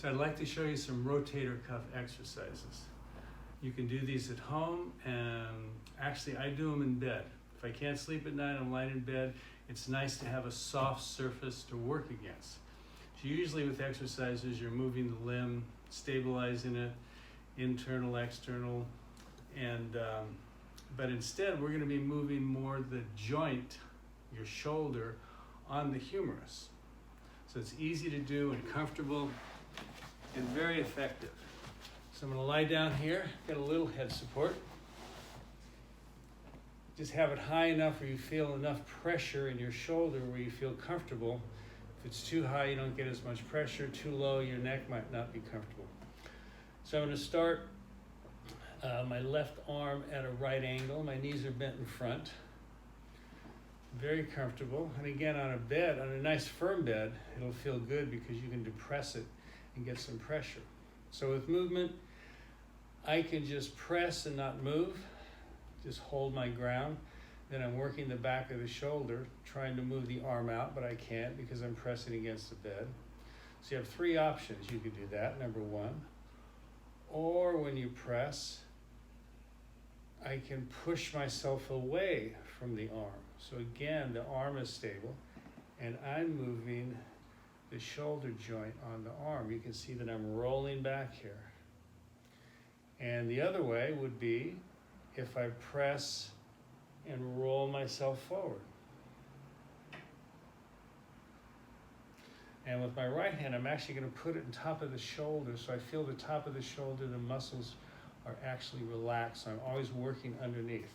So I'd like to show you some rotator cuff exercises. You can do these at home, and actually I do them in bed. If I can't sleep at night, I'm lying in bed. It's nice to have a soft surface to work against. So usually with exercises, you're moving the limb, stabilizing it, internal, external, and but instead we're going to be moving more the joint, your shoulder, on the humerus. So it's easy to do and comfortable and very effective. So I'm going to lie down here, get a little head support. Just have it high enough where you feel enough pressure in your shoulder where you feel comfortable. If it's too high, you don't get as much pressure. Too low, your neck might not be comfortable. So I'm going to start my left arm at a right angle. My knees are bent in front. Very comfortable. And again, on a bed, on a nice firm bed, it'll feel good because you can depress it and get some pressure. So with movement, I can just press and not move, just hold my ground. Then I'm working the back of the shoulder, trying to move the arm out, but I can't because I'm pressing against the bed. So you have three options. You could do that, number one. Or when you press, I can push myself away from the arm. So again, the arm is stable, and I'm moving the shoulder joint on the arm. You can see that I'm rolling back here. And the other way would be if I press and roll myself forward. And with my right hand, I'm actually going to put it on top of the shoulder, so I feel the top of the shoulder, the muscles are actually relaxed. So I'm always working underneath.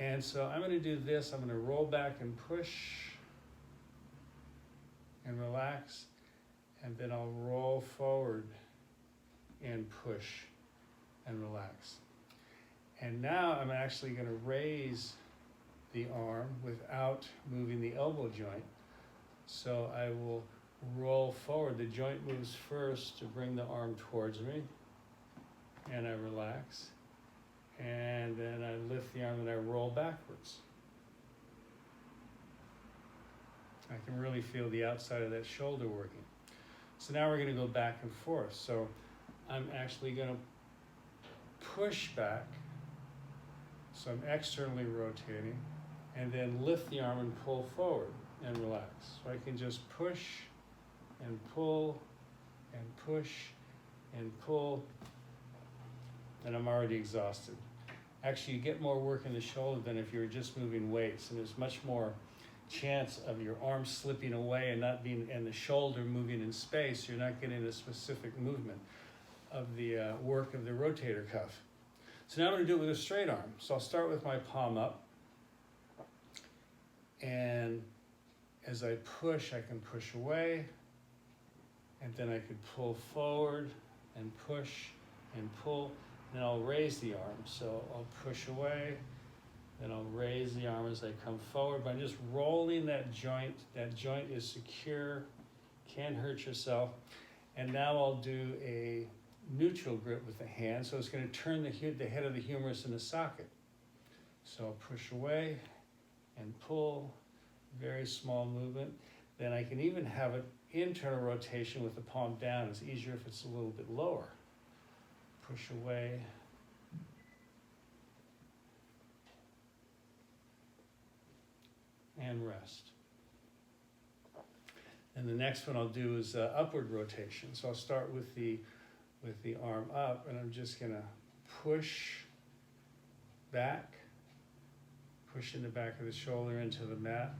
And so I'm going to do this. I'm going to roll back and push and relax, and then I'll roll forward and push and relax. And now I'm actually going to raise the arm without moving the elbow joint. So I will roll forward. The joint moves first to bring the arm towards me, and I relax. And then I lift the arm and I roll backwards. I can really feel the outside of that shoulder working. So now we're going to go back and forth. So I'm actually going to push back. So I'm externally rotating, and then lift the arm and pull forward and relax. So I can just push and pull and push and pull, and I'm already exhausted. Actually, you get more work in the shoulder than if you were just moving weights, and there's much more chance of your arm slipping away and not being, and the shoulder moving in space. You're not getting a specific movement of the work of the rotator cuff. So now I'm going to do it with a straight arm. So I'll start with my palm up, and as I push, I can push away, and then I could pull forward and push and pull. Then I'll raise the arm. So I'll push away, then I'll raise the arm as I come forward. But I'm just rolling that joint. That joint is secure, can't hurt yourself. And now I'll do a neutral grip with the hand. So it's going to turn the head of the humerus in the socket. So I'll push away and pull, very small movement. Then I can even have an internal rotation with the palm down. It's easier if it's a little bit lower. Push away. And rest. And the next one I'll do is upward rotation. So I'll start with the arm up, and I'm just going to push back, pushing the back of the shoulder into the mat,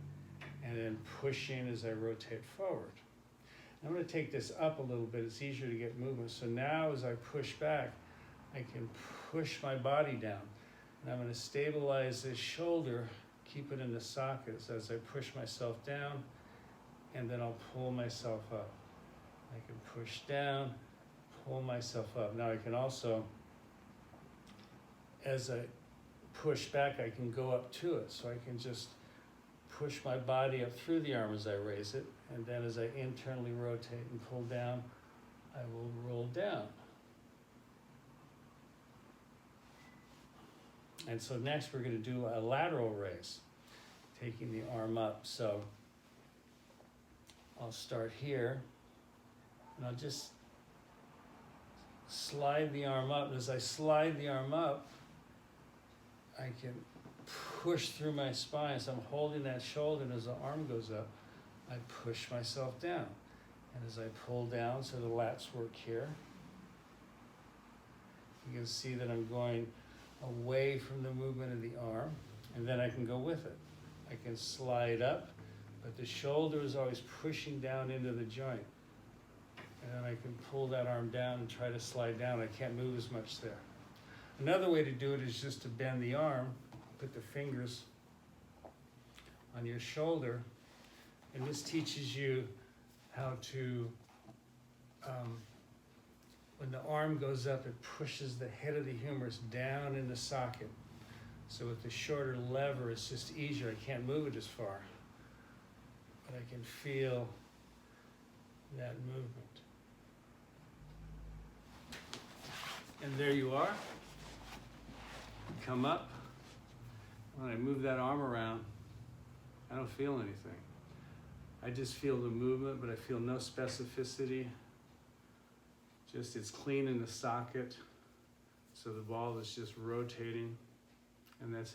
and then pushing as I rotate forward. I'm going to take this up a little bit. It's easier to get movement. So now as I push back, I can push my body down. And I'm going to stabilize this shoulder, keep it in the sockets as I push myself down, and then I'll pull myself up. I can push down, pull myself up. Now I can also, as I push back, I can go up to it. So I can just push my body up through the arm as I raise it, and then as I internally rotate and pull down, I will roll down. And so next we're going to do a lateral raise, taking the arm up. So I'll start here, And I'll just slide the arm up. And as I slide the arm up, I can push through my spine. So I'm holding that shoulder, and as the arm goes up, I push myself down. And as I pull down, so the lats work here, you can see that I'm going away from the movement of the arm, and then I can go with it. I can slide up, but the shoulder is always pushing down into the joint. And then I can pull that arm down and try to slide down. I can't move as much there. Another way to do it is just to bend the arm, put the fingers on your shoulder, and this teaches you how to, when the arm goes up, it pushes the head of the humerus down in the socket. So with the shorter lever, it's just easier. I can't move it as far, but I can feel that movement. And there you are. Come up. When I move that arm around, I don't feel anything. I just feel the movement, but I feel no specificity. Just it's clean in the socket, so the ball is just rotating, and that's it.